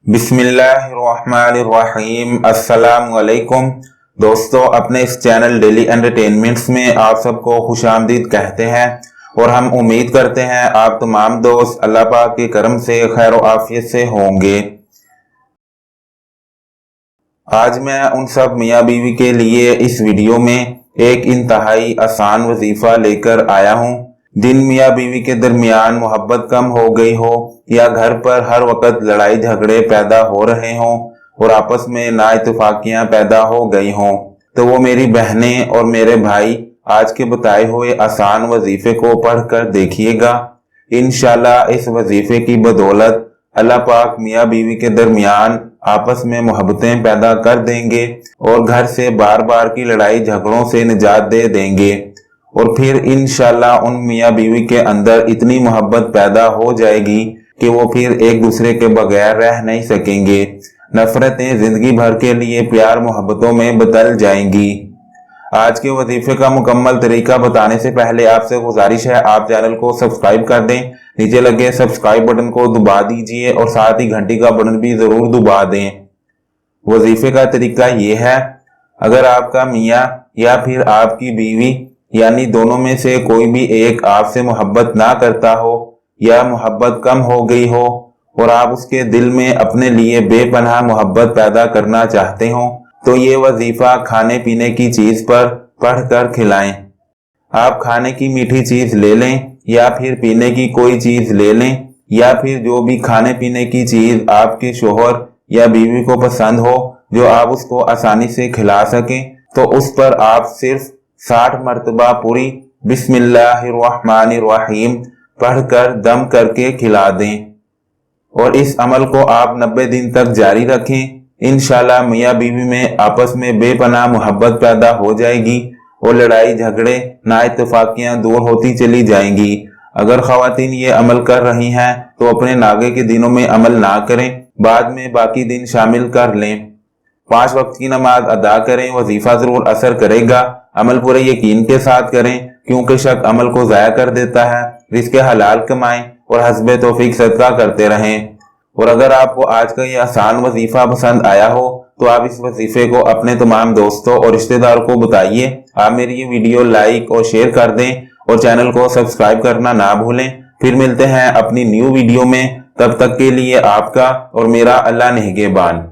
بسم اللہ الرحمن الرحیم۔ السلام علیکم دوستو، اپنے اس چینل ڈیلی انٹرٹینمنٹس میں آپ سب کو خوش آمدید کہتے ہیں اور ہم امید کرتے ہیں آپ تمام دوست اللہ پاک کے کرم سے خیر و عافیت سے ہوں گے۔ آج میں ان سب میاں بیوی کے لیے اس ویڈیو میں ایک انتہائی آسان وظیفہ لے کر آیا ہوں۔ جن میاں بیوی کے درمیان محبت کم ہو گئی ہو یا گھر پر ہر وقت لڑائی جھگڑے پیدا ہو رہے ہوں اور آپس میں نا اتفاقیاں پیدا ہو گئی ہوں، تو وہ میری بہنیں اور میرے بھائی آج کے بتائے ہوئے آسان وظیفے کو پڑھ کر دیکھیے گا۔ انشاءاللہ اس وظیفے کی بدولت اللہ پاک میاں بیوی کے درمیان آپس میں محبتیں پیدا کر دیں گے اور گھر سے بار بار کی لڑائی جھگڑوں سے نجات دے دیں گے، اور پھر انشاءاللہ ان میاں بیوی کے اندر اتنی محبت پیدا ہو جائے گی کہ وہ پھر ایک دوسرے کے بغیر رہ نہیں سکیں گے۔ نفرتیں زندگی بھر کے لیے پیار محبتوں میں بدل جائیں گی۔ آج کے وظیفے کا مکمل طریقہ بتانے سے پہلے آپ سے گزارش ہے آپ چینل کو سبسکرائب کر دیں، نیچے لگے سبسکرائب بٹن کو دبا دیجئے اور ساتھ ہی گھنٹی کا بٹن بھی ضرور دبا دیں۔ وظیفے کا طریقہ یہ ہے، اگر آپ کا میاں یا پھر آپ کی بیوی یعنی دونوں میں سے کوئی بھی ایک آپ سے محبت نہ کرتا ہو یا محبت کم ہو گئی ہو اور آپ اس کے دل میں اپنے لیے بے پناہ محبت پیدا کرنا چاہتے ہوں، تو یہ وظیفہ کھانے پینے کی چیز پر پڑھ کر کھلائیں۔ آپ کھانے کی میٹھی چیز لے لیں یا پھر پینے کی کوئی چیز لے لیں، یا پھر جو بھی کھانے پینے کی چیز آپ کے شوہر یا بیوی کو پسند ہو جو آپ اس کو آسانی سے کھلا سکیں، تو اس پر آپ صرف 60 مرتبہ پوری بسم اللہ الرحمن الرحیم پڑھ کر دم کر کے کھلا دیں، اور اس عمل کو آپ 90 دن تک جاری رکھیں۔ انشاءاللہ میاں بیوی میں آپس میں بے پناہ محبت پیدا ہو جائے گی اور لڑائی جھگڑے نا اتفاقیاں دور ہوتی چلی جائیں گی۔ اگر خواتین یہ عمل کر رہی ہیں تو اپنے ناگے کے دنوں میں عمل نہ کریں، بعد میں باقی دن شامل کر لیں۔ 5 وقت کی نماز ادا کریں، وظیفہ ضرور اثر کرے گا۔ عمل پورے یقین کے ساتھ کریں کیونکہ شک عمل کو ضائع کر دیتا ہے۔ رزق حلال کمائیں اور حسب توفیق صدقہ کرتے رہیں۔ اور اگر آپ کو آج کا یہ آسان وظیفہ پسند آیا ہو تو آپ اس وظیفے کو اپنے تمام دوستوں اور رشتہ دار کو بتائیے۔ آپ میری یہ ویڈیو لائک اور شیئر کر دیں اور چینل کو سبسکرائب کرنا نہ بھولیں۔ پھر ملتے ہیں اپنی نیو ویڈیو میں، تب تک کے لیے آپ کا اور میرا اللہ نگہبان۔